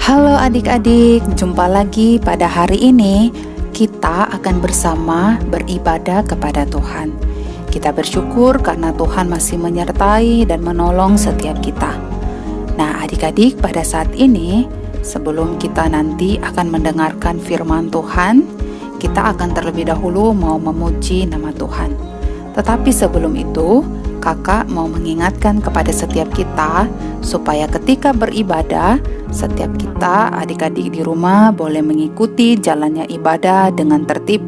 Halo adik-adik, jumpa lagi pada hari ini. Kita akan bersama beribadah kepada Tuhan. Kita bersyukur karena Tuhan masih menyertai dan menolong setiap kita. Nah adik-adik, pada saat ini sebelum kita nanti akan mendengarkan firman Tuhan, kita akan terlebih dahulu mau memuji nama Tuhan. Tetapi sebelum itu, kakak mau mengingatkan kepada setiap kita supaya ketika beribadah, setiap kita adik-adik di rumah boleh mengikuti jalannya ibadah dengan tertib,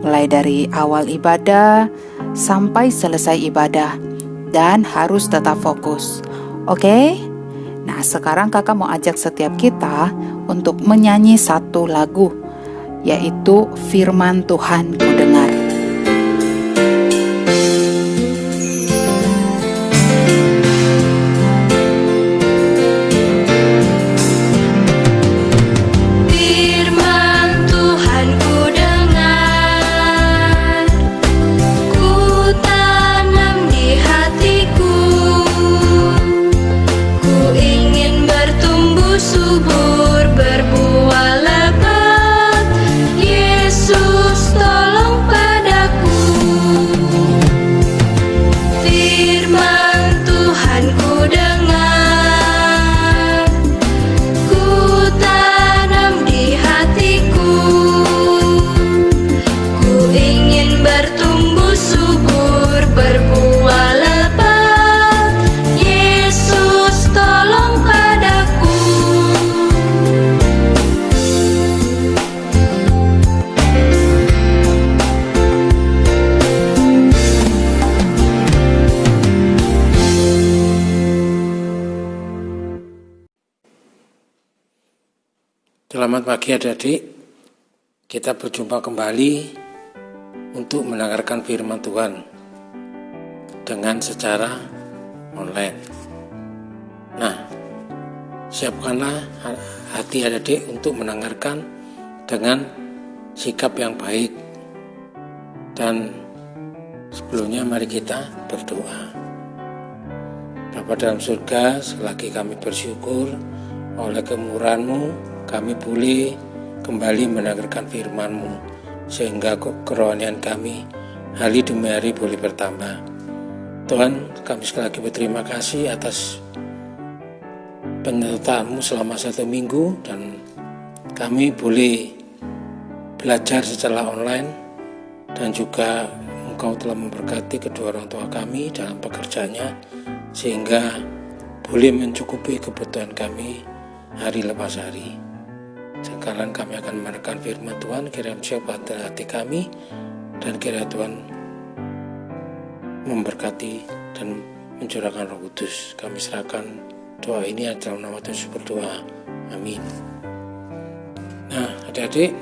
mulai dari awal ibadah sampai selesai ibadah, dan harus tetap fokus. Oke? Nah sekarang kakak mau ajak setiap kita untuk menyanyi satu lagu, yaitu Firman Tuhan Ku Dengar. Selamat pagi adik-adik, kita berjumpa kembali untuk mendengarkan firman Tuhan dengan secara online. Nah, siapkanlah hati adik-adik untuk mendengarkan dengan sikap yang baik. Dan sebelumnya mari kita berdoa. Bapa dalam surga, selagi kami bersyukur oleh kemurahan-Mu, kami boleh kembali mendengarkan firman-Mu, sehingga kerohanian kami hari demi hari boleh bertambah. Tuhan, kami sekali lagi berterima kasih atas penyertaan-Mu selama 1 minggu, dan kami boleh belajar secara online, dan juga Engkau telah memberkati kedua orang tua kami dalam pekerjaannya, sehingga boleh mencukupi kebutuhan kami hari lepas hari. Sekarang kami akan mendengarkan firman Tuhan, kiranya menjawab hati kami, dan kiranya Tuhan memberkati dan mencurahkan Roh Kudus. Kami serahkan doa ini dalam nama Tuhan berdoa. Amin. Nah adik-adik,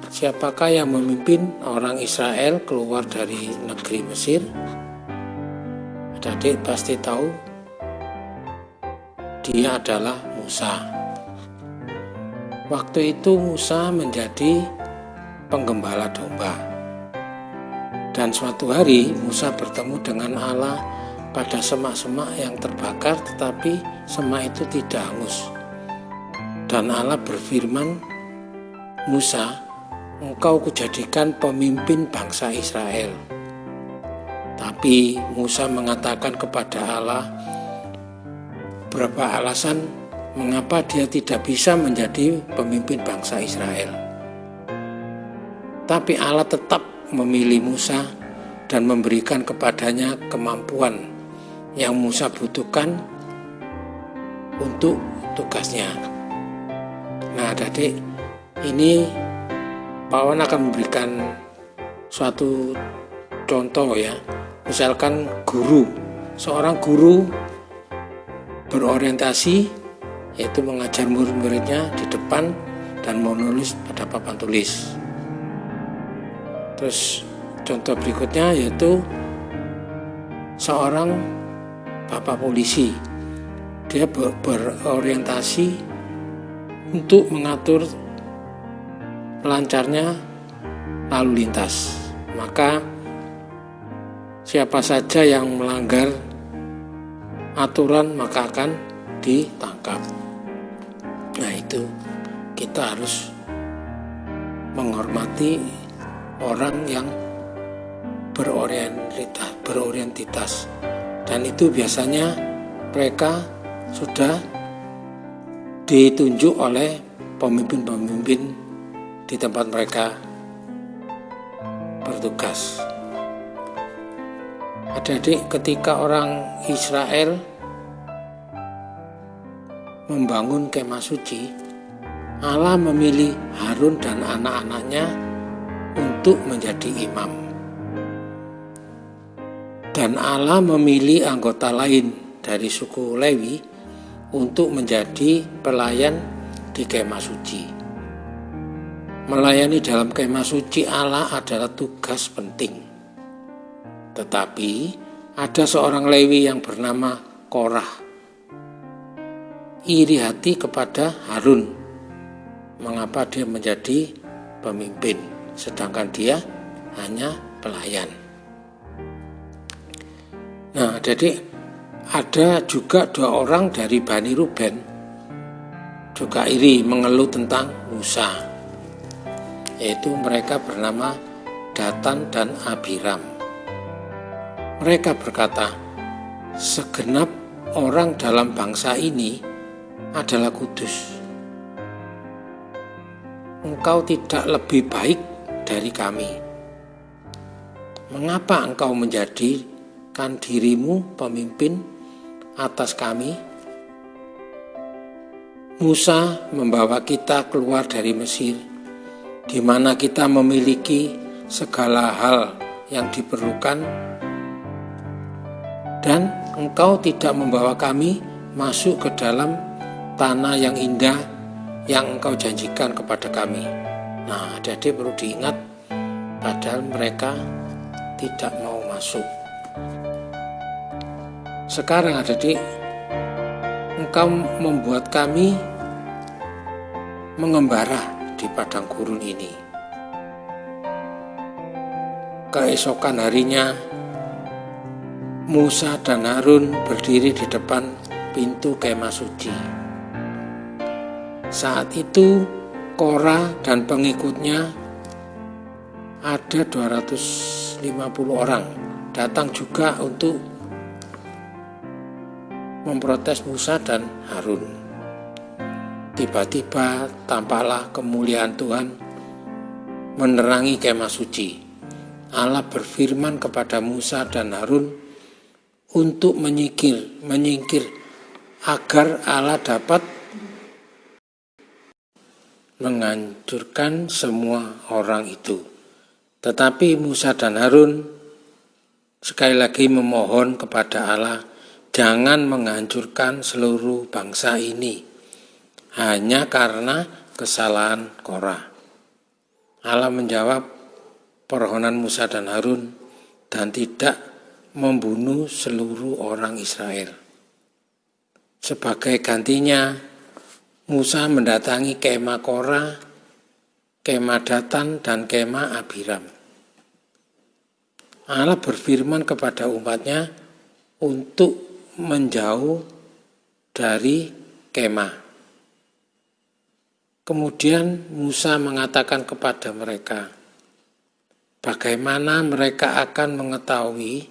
siapakah yang memimpin orang Israel keluar dari negeri Mesir? Adik-adik pasti tahu, dia adalah Musa. Waktu itu Musa menjadi penggembala domba. Dan suatu hari Musa bertemu dengan Allah pada semak-semak yang terbakar, tetapi semak itu tidak hangus. Dan Allah berfirman, Musa, engkau kujadikan pemimpin bangsa Israel. Tapi Musa mengatakan kepada Allah beberapa alasan mengapa dia tidak bisa menjadi pemimpin bangsa Israel. Tapi Allah tetap memilih Musa dan memberikan kepadanya kemampuan yang Musa butuhkan untuk tugasnya. Nah adik-adik, ini Pak Wan akan memberikan suatu contoh ya. Misalkan seorang guru berorientasi, yaitu mengajar murid-muridnya di depan dan menulis pada papan tulis. Terus contoh berikutnya yaitu seorang bapak polisi. Dia berorientasi untuk mengatur lancarnya lalu lintas. Maka siapa saja yang melanggar aturan maka akan ditangkap. Nah itu kita harus menghormati orang yang berorientitas, dan itu biasanya mereka sudah ditunjuk oleh pemimpin-pemimpin di tempat mereka bertugas. Adik-adik, ketika orang Israel membangun kemah suci, Allah memilih Harun dan anak-anaknya untuk menjadi imam. Dan Allah memilih anggota lain dari suku Lewi untuk menjadi pelayan di kemah suci. Melayani dalam kemah suci Allah adalah tugas penting. Tetapi ada seorang Lewi yang bernama Korah, iri hati kepada Harun. Mengapa dia menjadi pemimpin, sedangkan dia hanya pelayan? Nah, jadi ada juga 2 orang dari Bani Ruben juga iri mengeluh tentang Musa, yaitu mereka bernama Datan dan Abiram. Mereka berkata, segenap orang dalam bangsa ini adalah kudus. Engkau tidak lebih baik dari kami. Mengapa engkau menjadikan dirimu pemimpin atas kami? Musa membawa kita keluar dari Mesir, di mana kita memiliki segala hal yang diperlukan, dan engkau tidak membawa kami masuk ke dalam tanah yang indah yang engkau janjikan kepada kami. Nah, adik-adik perlu diingat, padahal mereka tidak mau masuk. Sekarang adik-adik, engkau membuat kami mengembara di padang gurun ini. Keesokan harinya, Musa dan Harun berdiri di depan pintu kemah suci. Saat itu Korah dan pengikutnya ada 250 orang datang juga untuk memprotes Musa dan Harun. Tiba-tiba tampaklah kemuliaan Tuhan menerangi kemah suci. Allah berfirman kepada Musa dan Harun untuk menyingkir agar Allah dapat menghancurkan semua orang itu. Tetapi Musa dan Harun sekali lagi memohon kepada Allah, jangan menghancurkan seluruh bangsa ini hanya karena kesalahan Korah. Allah menjawab permohonan Musa dan Harun dan tidak membunuh seluruh orang Israel. Sebagai gantinya, Musa mendatangi kemah Korah, kemah Datan, dan kemah Abiram. Allah berfirman kepada umatnya untuk menjauh dari kemah. Kemudian Musa mengatakan kepada mereka, bagaimana mereka akan mengetahui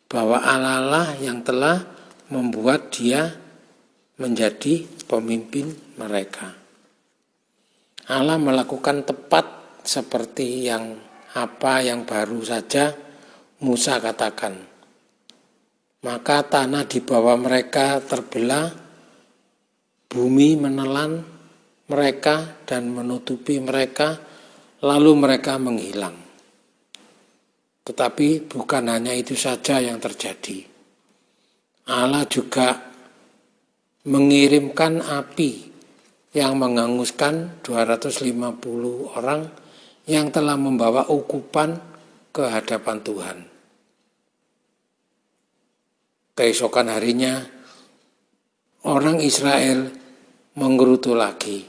bahwa Allah lah yang telah membuat dia menjadi pemimpin mereka. Allah melakukan tepat seperti yang baru saja Musa katakan. Maka tanah di bawah mereka terbelah, bumi menelan mereka dan menutupi mereka, lalu mereka menghilang. Tetapi bukan hanya itu saja yang terjadi. Allah juga mengirimkan api yang menghanguskan 250 orang yang telah membawa ukupan ke hadapan Tuhan. Keesokan harinya, orang Israel menggerutu lagi.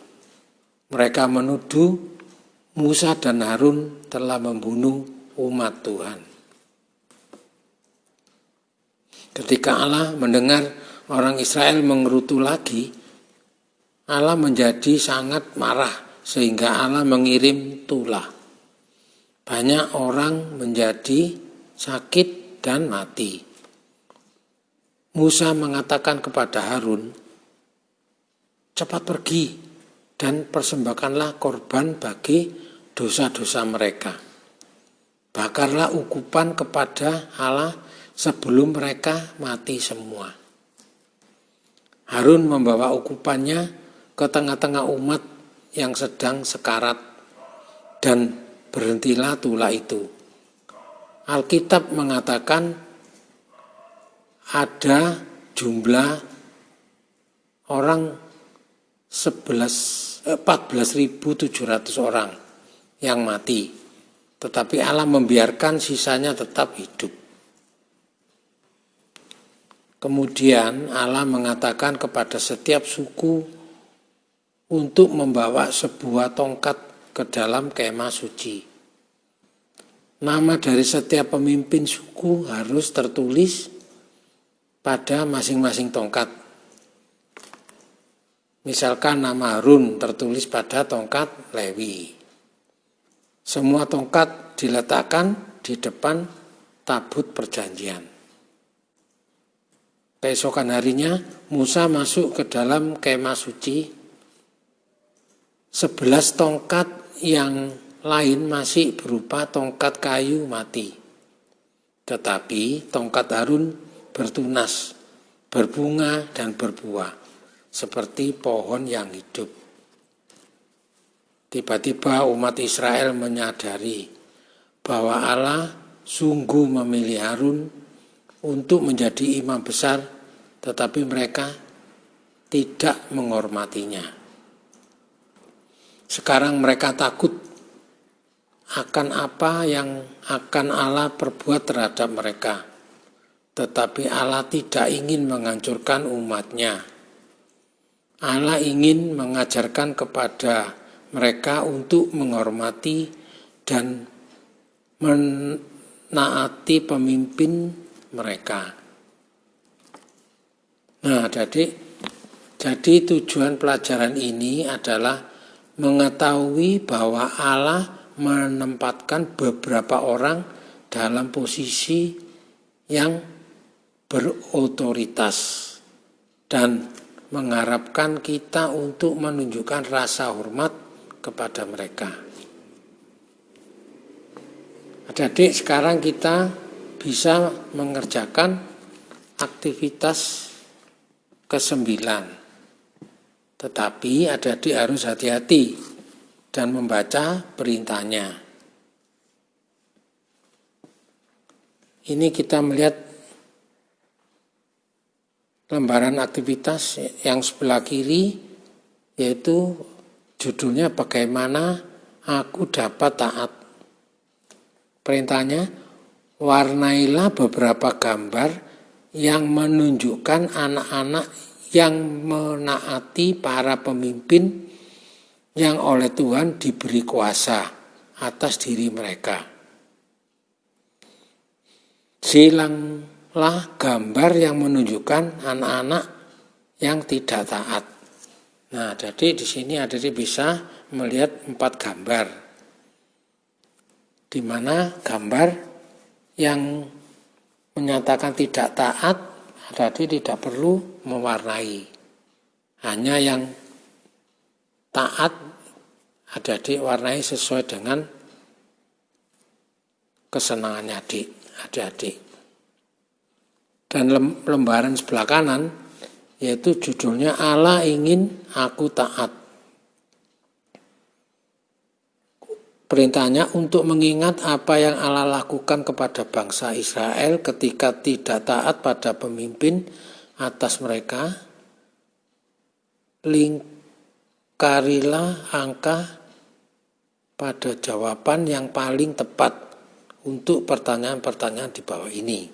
Mereka menuduh Musa dan Harun telah membunuh umat Tuhan. Ketika Allah mendengar orang Israel menggerutu lagi, Allah menjadi sangat marah sehingga Allah mengirim tulah. Banyak orang menjadi sakit dan mati. Musa mengatakan kepada Harun, cepat pergi dan persembahkanlah korban bagi dosa-dosa mereka. Bakarlah ukupan kepada Allah sebelum mereka mati semua. Harun membawa ukupannya ke tengah-tengah umat yang sedang sekarat dan berhentilah tulah itu. Alkitab mengatakan ada jumlah orang 14.700 orang yang mati, tetapi Allah membiarkan sisanya tetap hidup. Kemudian Allah mengatakan kepada setiap suku untuk membawa sebuah tongkat ke dalam kemah suci. Nama dari setiap pemimpin suku harus tertulis pada masing-masing tongkat. Misalkan nama Harun tertulis pada tongkat Lewi. Semua tongkat diletakkan di depan tabut perjanjian. Keesokan harinya Musa masuk ke dalam kemah suci. 11 tongkat yang lain masih berupa tongkat kayu mati. Tetapi tongkat Harun bertunas, berbunga dan berbuah seperti pohon yang hidup. Tiba-tiba umat Israel menyadari bahwa Allah sungguh memilih Harun untuk menjadi imam besar, tetapi mereka tidak menghormatinya. Sekarang mereka takut akan apa yang akan Allah perbuat terhadap mereka. Tetapi Allah tidak ingin menghancurkan umatnya. Allah ingin mengajarkan kepada mereka untuk menghormati dan menaati pemimpin mereka. Nah, jadi tujuan pelajaran ini adalah mengetahui bahwa Allah menempatkan beberapa orang dalam posisi yang berotoritas dan mengharapkan kita untuk menunjukkan rasa hormat kepada mereka. Adik-adik, sekarang kita bisa mengerjakan aktivitas ke-9. Tetapi adik-adik harus hati-hati dan membaca perintahnya. Ini kita melihat lembaran aktivitas yang sebelah kiri, yaitu judulnya bagaimana aku dapat taat. Perintahnya, warnailah beberapa gambar yang menunjukkan anak-anak yang menaati para pemimpin yang oleh Tuhan diberi kuasa atas diri mereka. Silanglah gambar yang menunjukkan anak-anak yang tidak taat. Nah, jadi di sini adik bisa melihat 4 gambar, di mana gambar yang menyatakan tidak taat, adik tidak perlu mewarnai. Hanya yang taat adik warnai sesuai dengan kesenangannya adik-adik. Dan lembaran sebelah kanan yaitu judulnya Allah ingin aku taat. Perintahnya untuk mengingat apa yang Allah lakukan kepada bangsa Israel ketika tidak taat pada pemimpin atas mereka. Lingkarilah angka pada jawaban yang paling tepat untuk pertanyaan-pertanyaan di bawah ini.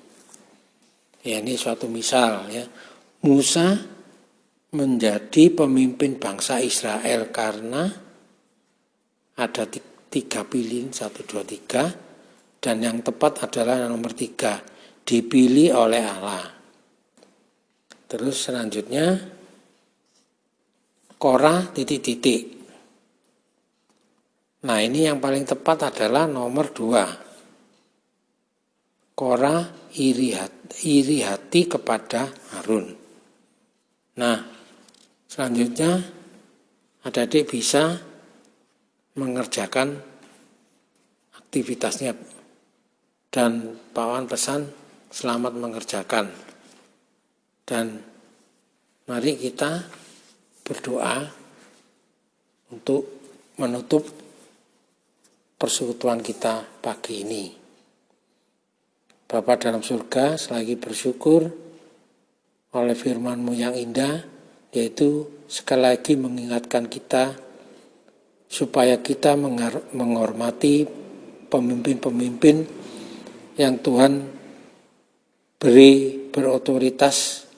Ya, ini suatu misal ya. Musa menjadi pemimpin bangsa Israel karena ada 3 pilihan, 1, 2, 3, dan yang tepat adalah nomor 3, dipilih oleh Allah. Terus selanjutnya Korah titik-titik. Nah, ini yang paling tepat adalah nomor 2. Korah iri hati kepada Harun. Nah, selanjutnya adik-adik bisa mengerjakan aktivitasnya. Dan Pak Wan pesan selamat mengerjakan. Dan mari kita berdoa untuk menutup persekutuan kita pagi ini. Bapa dalam surga, selagi bersyukur oleh firman-Mu yang indah, yaitu sekali lagi mengingatkan kita supaya kita menghormati pemimpin-pemimpin yang Tuhan beri berotoritas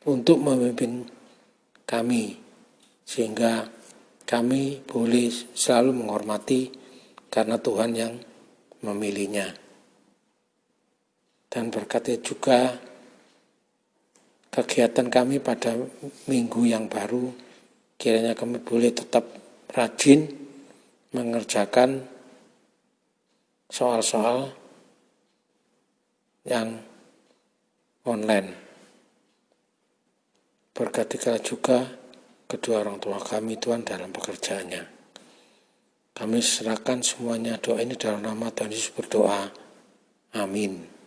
untuk memimpin kami, sehingga kami boleh selalu menghormati karena Tuhan yang memilihnya. Dan berkati juga kegiatan kami pada minggu yang baru, kiranya kami boleh tetap rajin mengerjakan soal-soal yang online. Berkatilah juga kedua orang tua kami, Tuhan, dalam pekerjaannya. Kami serahkan semuanya doa ini dalam nama Tuhan Yesus berdoa. Amin.